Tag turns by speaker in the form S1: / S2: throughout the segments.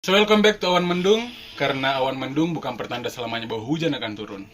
S1: So welcome back to Awan Mendung. Karena awan mendung bukan pertanda selamanya bahwa hujan akan turun.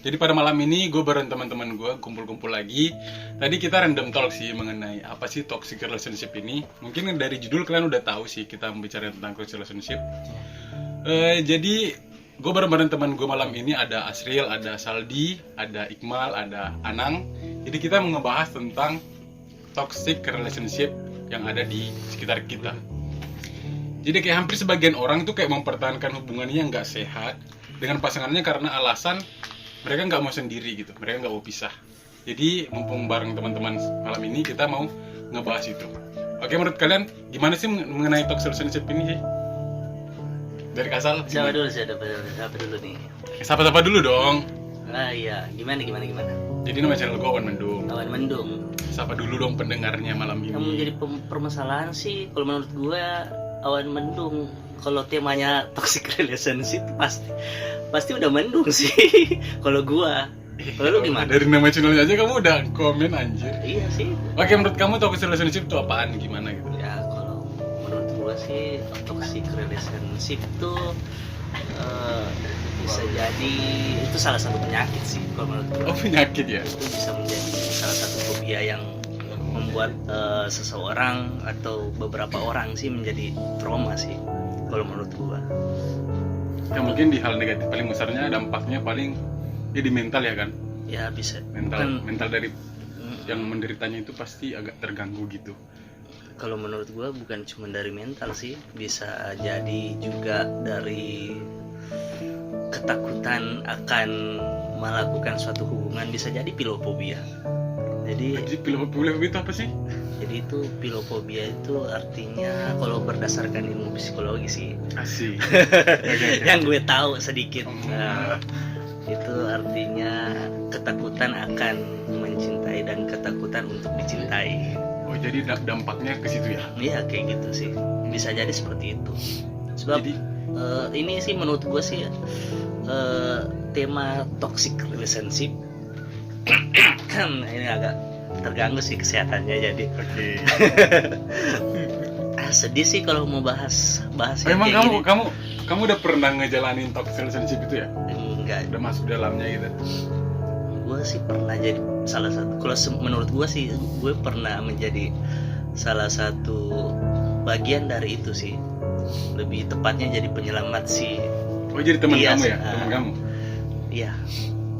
S1: Jadi pada malam ini gue bareng teman-teman gue kumpul-kumpul lagi. Tadi kita random talk sih mengenai apa sih toxic relationship ini. Mungkin dari judul kalian udah tahu sih kita membicarakan tentang toxic relationship. Jadi gue bareng teman gue malam ini ada Asril, ada Saldi, ada Iqmal, ada Anang. Jadi kita mau ngebahas tentang toxic relationship yang ada di sekitar kita. Jadi kayak hampir sebagian orang itu kayak mempertahankan hubungannya yang nggak sehat dengan pasangannya karena alasan mereka nggak mau sendiri gitu, mereka nggak mau pisah. Jadi mumpung bareng teman-teman malam ini kita mau ngebahas itu. Oke, menurut kalian gimana sih mengenai toxic relationship ini sih? Dari Kasal?
S2: Siapa dulu nih?
S1: Siapa dulu dong.
S2: Ah iya, gimana?
S1: Jadi nama channel gue Awan Mendung.
S2: Awan Mendung.
S1: Siapa dulu dong pendengarnya malam ini?
S2: Yang menjadi permasalahan sih, kalau menurut gue Awan Mendung, kalau temanya toxic relationship pasti udah mendung sih. Kalau gua, kalau lu gimana?
S1: Dari nama channelnya aja kamu udah komen anjir.
S2: Iya sih.
S1: Oke, menurut kamu toxic relationship itu apaan, gimana gitu?
S2: Ya kalau menurut gua sih toxic relationship tuh bisa jadi itu salah satu penyakit sih kalau menurut gua.
S1: Oh, penyakit ya?
S2: Itu bisa menjadi salah satu fobia yang membuat seseorang atau beberapa orang sih menjadi trauma sih kalau menurut gua.
S1: Ya mungkin di hal negatif paling besarnya dampaknya paling di mental ya kan?
S2: Ya bisa.
S1: Mental dari yang menderitanya itu pasti agak terganggu gitu.
S2: Kalau menurut gua bukan cuma dari mental sih, bisa jadi juga dari ketakutan akan melakukan suatu hubungan, bisa jadi pilofobia. Jadi
S1: pilofobia itu apa sih?
S2: Jadi itu pilofobia itu artinya kalau berdasarkan ilmu psikologi sih.
S1: Asik.
S2: Yang gue tahu sedikit. Nah, itu artinya ketakutan akan mencintai dan ketakutan untuk dicintai.
S1: Oh, jadi dampaknya ke situ ya?
S2: Iya, kayak gitu sih. Bisa jadi seperti itu. Sebab jadi, ini sih menurut gue sih tema toxic relationship kan ini agak terganggu sih kesehatannya jadi.
S1: Oke.
S2: Sedih sih kalau mau bahas
S1: emang kamu udah pernah ngejalanin toxic relationship itu ya?
S2: Enggak.
S1: Udah masuk dalamnya gitu?
S2: Gue sih pernah jadi salah satu. Kalau menurut gue sih, gue pernah menjadi salah satu bagian dari itu sih. Lebih tepatnya jadi penyelamat sih.
S1: Oh, jadi teman kamu ya? Teman kamu?
S2: Iya.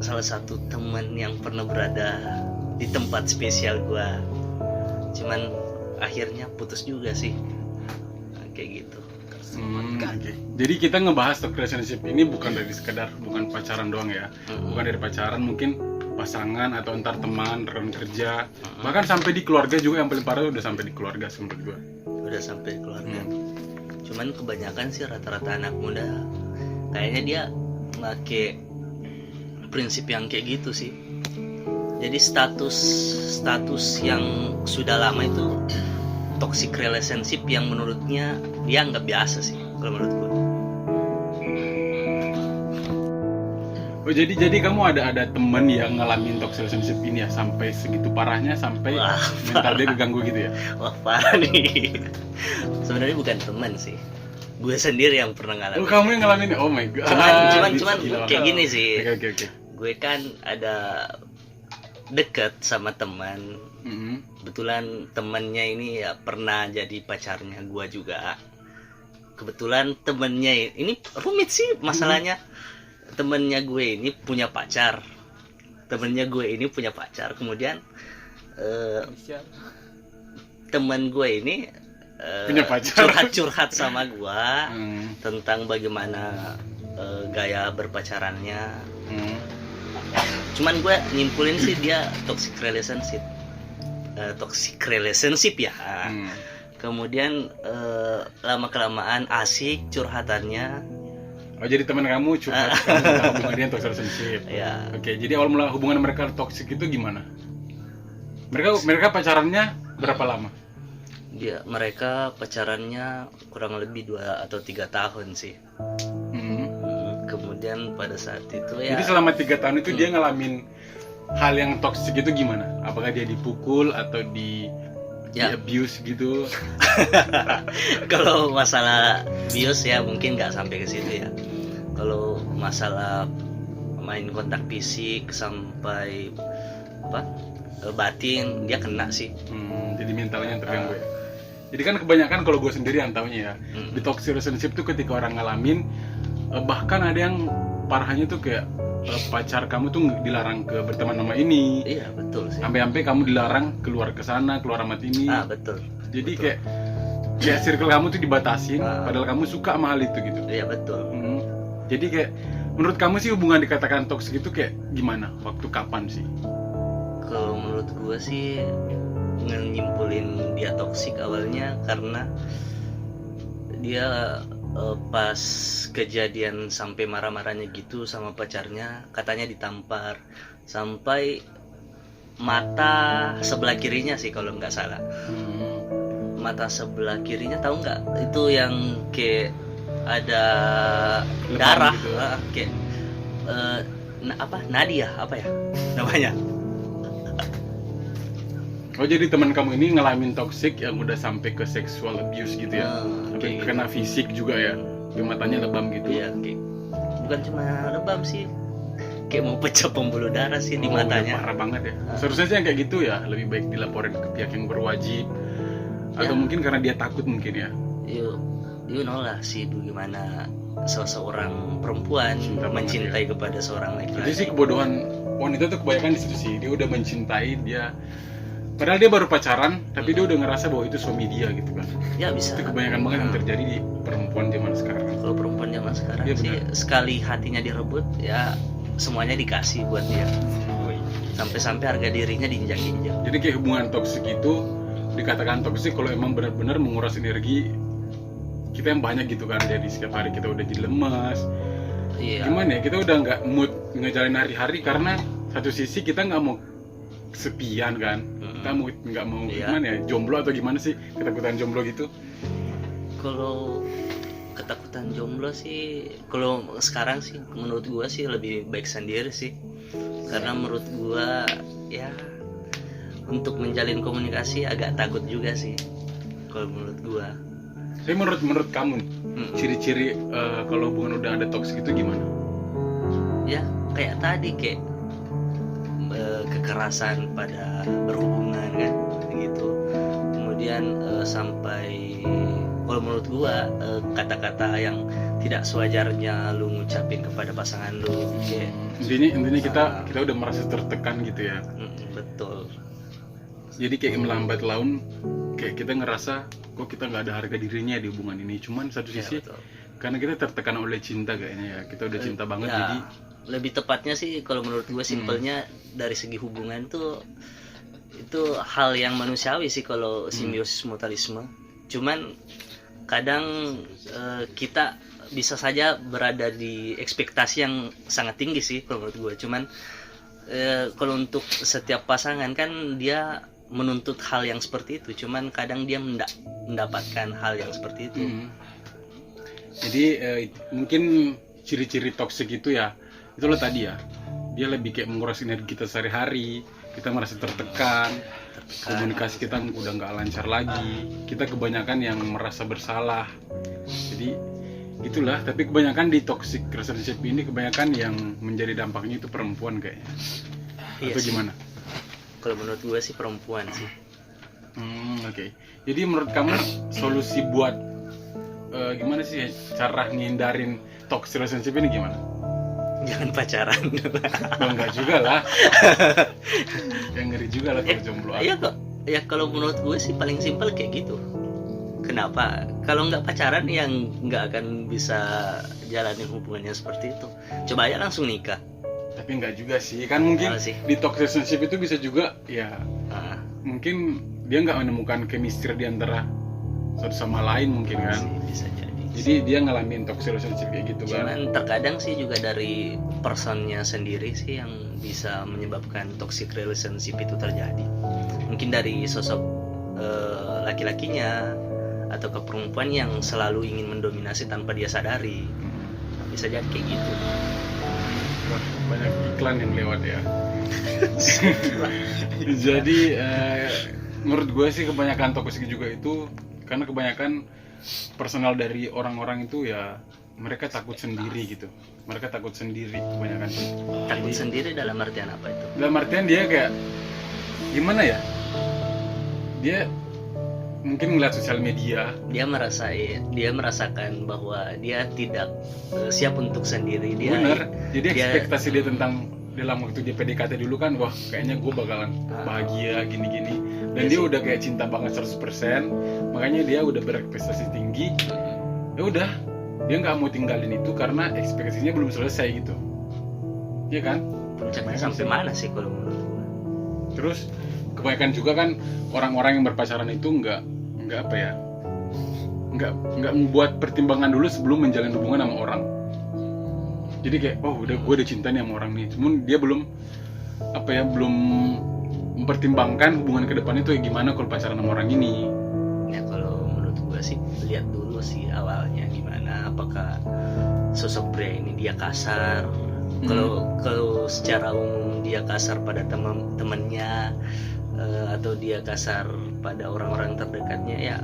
S2: Salah satu teman yang pernah berada di tempat spesial gua, cuman akhirnya putus juga sih, kayak gitu.
S1: Okay. Jadi kita ngebahas toxic relationship ini bukan pacaran doang ya, bukan dari pacaran, mungkin pasangan atau antar teman, rekan kerja, bahkan sampai di keluarga juga. Yang paling parah udah sampai di keluarga sih menurut gua. Udah
S2: sampai di keluarga. Cuman kebanyakan sih rata-rata anak muda kayaknya dia pakai prinsip yang kayak gitu sih. Jadi status yang sudah lama itu toxic relationship yang menurutnya dia nggak biasa sih kalau menurut gue.
S1: Oh, jadi kamu ada teman yang ngalamin toxic relationship ini ya, sampai segitu parahnya, sampai mental dia keganggu gitu ya?
S2: Wah, parah nih. Sebenarnya bukan teman sih, gue sendiri yang pernah ngalamin.
S1: Oh, kamu yang ngalamin? Oh my god.
S2: Cuman kayak gini sih.
S1: Oke.
S2: Gue kan ada deket sama teman. Kebetulan temannya ini ya pernah jadi pacarnya gue juga. Kebetulan temannya ini rumit sih masalahnya. Temannya gue ini punya pacar. Kemudian teman gue ini
S1: punya pacar.
S2: curhat sama gue tentang bagaimana gaya berpacarannya. Cuman gue nyimpulin sih dia toxic relationship ya. Kemudian lama kelamaan asik curhatannya.
S1: Oh, jadi teman kamu curhat tentang hubungan dia toxic relationship.
S2: Ya.
S1: Oke, jadi awal mula hubungan mereka toxic itu gimana? Mereka pacarannya berapa lama?
S2: Mereka pacarannya kurang lebih 2 atau 3 tahun sih. Kemudian pada saat itu ya.
S1: Jadi selama 3 tahun itu dia ngalamin hal yang toksik itu gimana? Apakah dia dipukul atau
S2: Ya.
S1: di abuse gitu.
S2: Kalau masalah bios ya mungkin nggak sampai ke situ ya. Kalau masalah main kontak fisik sampai apa batin dia kena sih.
S1: Jadi mentalnya yang terganggu ya. Jadi kan kebanyakan kalau gue sendiri yang taunya ya, di toxic relationship tuh ketika orang ngalamin, bahkan ada yang parahnya tuh kayak pacar kamu tuh dilarang ke berteman sama ini.
S2: Iya betul sih.
S1: Sampai-sampai kamu dilarang keluar ke sana, keluar sama ini.
S2: Betul.
S1: Jadi
S2: betul.
S1: kayak circle kamu tuh dibatasin, padahal kamu suka sama hal itu gitu.
S2: Iya betul.
S1: Jadi kayak menurut kamu sih hubungan dikatakan toksik itu kayak gimana? Waktu kapan sih?
S2: Kalau menurut gue sih nyimpulin dia toksik awalnya karena dia pas kejadian sampai marah-marahnya gitu sama pacarnya, katanya ditampar sampai mata sebelah kirinya sih kalau nggak salah. Mata sebelah kirinya tahu nggak? Itu yang kayak ada
S1: Lebam
S2: darah,
S1: gitu.
S2: Kayak apa? Nadia apa ya namanya?
S1: Oh jadi teman kamu ini ngalamin toxic yang udah sampai ke sexual abuse gitu ya? Sampai
S2: Kayak
S1: kena fisik juga ya? Kayak matanya lebam gitu?
S2: Iya, kayak bukan cuma lebam sih, kayak mau pecah pembuluh darah sih di
S1: udah
S2: matanya.
S1: parah banget ya? Seharusnya sih yang kayak gitu ya lebih baik dilaporin ke pihak yang berwajib. Atau mungkin karena dia takut mungkin ya?
S2: You know lah sih bagaimana seseorang perempuan
S1: Cinta banget
S2: mencintai kepada seorang
S1: Itu sih
S2: laki-laki.
S1: kebodohan wanita tuh kebanyakan di situ sih. Dia udah mencintai dia, padahal dia baru pacaran, tapi dia udah ngerasa bahwa itu suami dia gitu kan.
S2: Ya bisa.
S1: Itu kebanyakan banget yang terjadi di perempuan zaman sekarang.
S2: Kalau perempuan zaman sekarang
S1: Iya,
S2: sih
S1: benar.
S2: sekali hatinya direbut ya semuanya dikasih buat dia. Sampai-sampai harga dirinya diinjak-injak.
S1: Jadi kayak hubungan toksik itu dikatakan toksik kalau emang benar-benar menguras energi kita yang banyak gitu kan. Jadi setiap hari kita udah jadi lemas.
S2: Iya.
S1: Gimana ya, kita udah nggak mood ngejalanin hari-hari karena satu sisi kita nggak mau kesepian kan. Kita nggak mau
S2: Iya.
S1: gimana ya, jomblo atau gimana sih, ketakutan jomblo gitu.
S2: Kalau ketakutan jomblo sih, kalau sekarang sih menurut gua sih lebih baik sendiri sih. Karena menurut gua ya untuk menjalin komunikasi agak takut juga sih. Kalau menurut gua.
S1: Tapi menurut kamu ciri-ciri kalau hubungan udah ada toksik itu gimana?
S2: Ya kayak tadi kayak kekerasan pada berhubungan kan gitu. Kemudian sampai kalau menurut gua kata-kata yang tidak sewajarnya lu ngucapin kepada pasangan lu kayak
S1: Intinya kita udah merasa tertekan gitu ya.
S2: betul.
S1: Jadi kayak melambat laun, kayak kita ngerasa kok kita nggak ada harga dirinya di hubungan ini. Cuman satu
S2: Ya,
S1: sisi
S2: betul.
S1: karena kita tertekan oleh cinta kayaknya ya, kita udah cinta banget
S2: Ya,
S1: jadi
S2: lebih tepatnya sih kalau menurut gue simpelnya dari segi hubungan tuh itu hal yang manusiawi sih kalau simbiosis mutualisme. Cuman kadang kita bisa saja berada di ekspektasi yang sangat tinggi sih kalau menurut gue. Cuman kalau untuk setiap pasangan kan dia menuntut hal yang seperti itu. Cuman kadang dia mendapatkan hal yang seperti itu.
S1: Jadi mungkin ciri-ciri toksik itu ya itulah tadi ya, dia lebih kayak menguras energi kita sehari-hari, kita merasa tertekan, komunikasi kita udah nggak lancar lagi, kita kebanyakan yang merasa bersalah. Jadi itulah, tapi kebanyakan di toxic relationship ini kebanyakan yang menjadi dampaknya itu perempuan kayaknya.
S2: Iya
S1: Atau
S2: sih.
S1: gimana?
S2: Kalau menurut gue sih perempuan sih.
S1: Oke. Jadi menurut kamu solusi buat gimana sih cara ngindarin toxic relationship ini gimana?
S2: Jangan pacaran.
S1: Oh, enggak juga lah. Yang ngeri juga lah kalau jomblo.
S2: Iya kok. Ya kalau menurut gue sih paling simpel kayak gitu. Kenapa? Kalau nggak pacaran yang nggak akan bisa jalanin hubungannya seperti itu. Coba aja langsung nikah.
S1: Tapi enggak juga sih. Kan mungkin
S2: Apa sih?
S1: di toxic relationship itu bisa juga ya
S2: Nah,
S1: mungkin dia nggak menemukan chemistry di antara satu sama lain mungkin kan.
S2: bisa jadi.
S1: Jadi dia ngalamin toxic relationship kayak gitu kan.
S2: Cuman terkadang sih juga dari personnya sendiri sih yang bisa menyebabkan toxic relationship itu terjadi. Mungkin dari sosok laki-lakinya atau ke perempuan yang selalu ingin mendominasi tanpa dia sadari. Bisa jadi kayak gitu.
S1: Wah, banyak iklan yang lewat ya. Jadi menurut gue sih kebanyakan toksik juga itu karena kebanyakan personal dari orang-orang itu ya mereka takut sendiri gitu. Mereka takut sendiri kebanyakan sih.
S2: Takut
S1: Jadi,
S2: sendiri dalam artian apa itu?
S1: dalam artian dia kayak gimana ya? Dia mungkin ngeliat sosial media.
S2: Dia merasakan bahwa dia tidak siap untuk sendiri. Dia
S1: Bener. Jadi
S2: dia-
S1: ekspektasi dia tentang dalam waktu dia PDKT dulu kan, wah kayaknya gue bakalan bahagia gini-gini. Dan
S2: Iya
S1: dia
S2: sih.
S1: udah kayak cinta banget 100%. Makanya dia udah berekspektasi tinggi. Ya udah, dia nggak mau tinggalin itu karena ekspektasinya belum selesai gitu. Iya kan?
S2: puncaknya
S1: Kebanyakan
S2: sampai
S1: sih.
S2: mana sih kalau menurut gua?
S1: Terus kebanyakan juga kan orang-orang yang berpacaran itu nggak apa ya? Nggak membuat pertimbangan dulu sebelum menjalin hubungan sama orang. Jadi kayak gue udah cinta nih sama orang nih. Cuman dia belum belum mempertimbangkan hubungan ke depan itu gimana kalau pacaran sama orang ini.
S2: Ya kalau menurut gua sih lihat dulu sih awalnya gimana, apakah sosok pria ini dia kasar. Kalau secara umum dia kasar pada teman-temannya atau dia kasar pada orang-orang terdekatnya, ya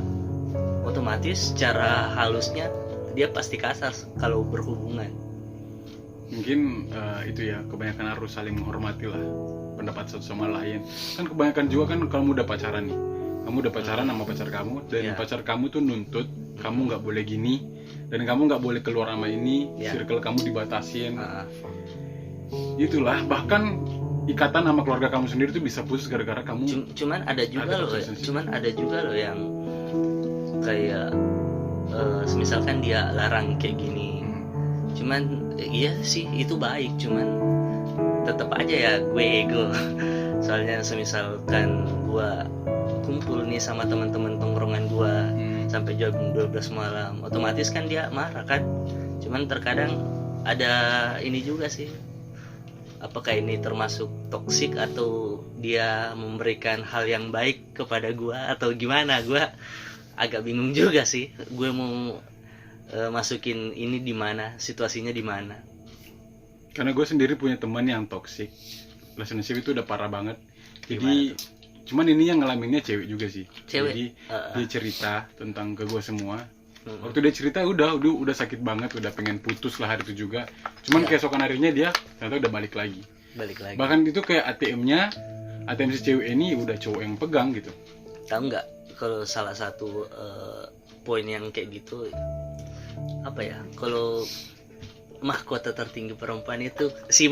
S2: otomatis secara halusnya dia pasti kasar kalau berhubungan.
S1: Mungkin itu ya, kebanyakan harus saling menghormati lah pendapat satu sama lain. Kan kebanyakan juga kan kamu udah pacaran nih, kamu udah pacaran sama pacar kamu dan
S2: Ya.
S1: pacar kamu tuh nuntut kamu nggak boleh gini dan kamu nggak boleh keluar sama ini,
S2: Ya.
S1: circle kamu dibatasin.
S2: Ah,
S1: Itulah, bahkan ikatan sama keluarga kamu sendiri tuh bisa putus gara-gara kamu.
S2: cuman ada juga
S1: Ada
S2: loh,
S1: relationship.
S2: yang kayak misalkan dia larang kayak gini.
S1: Hmm.
S2: Cuman iya sih itu baik, cuman tetap aja ya gue ego. Soalnya semisalkan gue kumpul nih sama teman-teman tongkrongan gue
S1: Hmm.
S2: sampai jam 12 malam, otomatis kan dia marah kan. Cuman terkadang ada ini juga sih, apakah ini termasuk toksik atau dia memberikan hal yang baik kepada gue atau gimana. Gue agak bingung juga sih, gue mau masukin ini di mana, situasinya di mana.
S1: Karena gue sendiri punya teman yang toxic relationship itu udah parah banget. Jadi cuman ini yang ngalaminnya cewek juga sih.
S2: Cewek?
S1: Jadi
S2: Uh,
S1: dia cerita tentang ke gue semua.
S2: mm,
S1: Waktu dia cerita udah sakit banget, udah pengen putus lah hari itu juga. Cuman
S2: Ya.
S1: keesokan harinya dia ternyata udah balik lagi.
S2: balik lagi.
S1: Bahkan itu kayak ATM si cewek ini udah cowok yang pegang gitu.
S2: Tahu nggak kalau salah satu poin yang kayak gitu apa ya, kalau mahkota tertinggi perempuan itu sih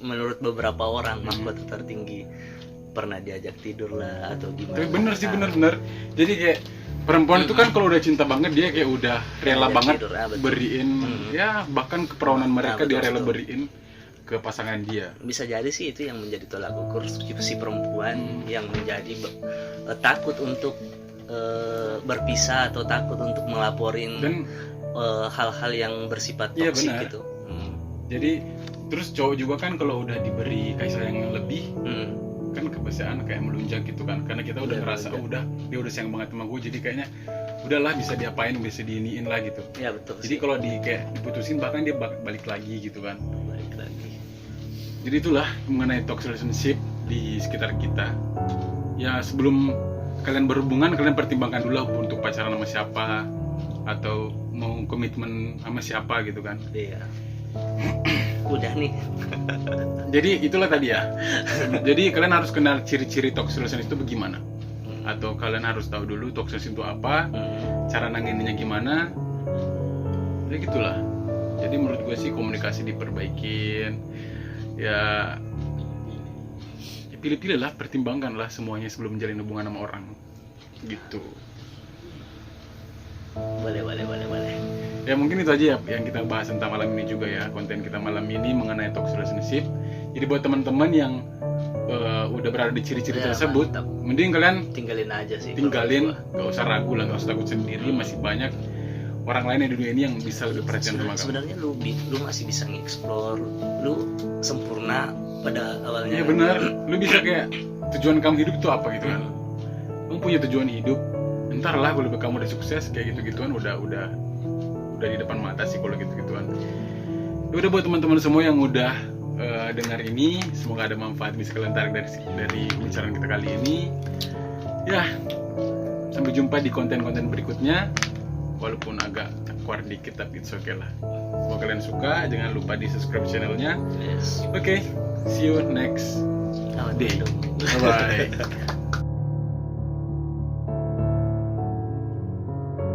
S2: menurut beberapa orang mahkota tertinggi, pernah diajak tidur lah atau gimana.
S1: Tapi bener sih,
S2: Nah,
S1: bener. Jadi kayak perempuan itu kan kalau udah cinta banget dia kayak udah rela
S2: Diajak
S1: banget
S2: tidur, betul.
S1: beriin ya bahkan keperawanan mereka
S2: betul,
S1: dia rela
S2: betul.
S1: beriin ke pasangan dia.
S2: bisa jadi sih itu yang menjadi tolak ukur si perempuan yang menjadi takut untuk berpisah atau takut untuk melaporin
S1: Dan
S2: hal-hal yang bersifat
S1: Iya,
S2: toksik
S1: benar.
S2: gitu.
S1: jadi terus cowok juga kan kalau udah diberi kasih sayang yang lebih
S2: Hmm.
S1: kan kebiasaan kayak melunjak gitu kan, karena kita udah
S2: Iya,
S1: ngerasa
S2: melunjak.
S1: udah dia udah sayang banget sama gue, jadi kayaknya udahlah bisa diapain, bisa diiniin lah gitu.
S2: Ya betul.
S1: Jadi kalau kayak diputusin bahkan dia balik lagi gitu kan.
S2: balik lagi.
S1: Jadi itulah mengenai toxic relationship di sekitar kita. Ya sebelum kalian berhubungan, kalian pertimbangkan dulu lah untuk pacaran sama siapa atau mau komitmen sama siapa gitu kan.
S2: Iya. Udah nih.
S1: Jadi itulah tadi ya. Jadi kalian harus kenal ciri-ciri toxic relationship itu bagaimana. Atau kalian harus tahu dulu toxic itu apa, cara nanganinnya gimana. Ya gitulah. Jadi menurut gue sih komunikasi diperbaikin. Ya pilih-pilih lah, pertimbangkan lah semuanya sebelum menjalin hubungan sama orang. Gitu.
S2: Boleh.
S1: Ya mungkin itu aja ya yang kita bahas tentang malam ini juga ya, konten kita malam ini mengenai toxic relationship. Jadi buat teman-teman yang udah berada di ciri-ciri
S2: Ya,
S1: tersebut,
S2: mantap.
S1: mending kalian
S2: Tinggalin aja sih.
S1: tinggalin, gak usah ragu lah, gak usah takut sendiri. Masih banyak orang lain di dunia ini yang bisa lebih perhatian sama kamu.
S2: Sebenarnya lu masih bisa nge-explore, lu sempurna pada awalnya.
S1: Iya benar, lu bisa kayak tujuan kamu hidup itu apa gitu kan. Kamu punya tujuan hidup, ntar lah kalau kamu udah sukses kayak gitu-gituan udah di depan mata sih kalau gitu-gituan. Ya udah buat teman-teman semua yang udah dengar ini, semoga ada manfaat bisa kalian tarik dari pembicaraan kita kali ini. Ya, sampai jumpa di konten-konten berikutnya. Walaupun agak awkward dikit tapi it's okay lah. Kalau kalian suka, jangan lupa di subscribe channelnya.
S2: Yes.
S1: Oke, see you next
S2: Awan
S1: day.
S2: Bandung.
S1: Bye bye.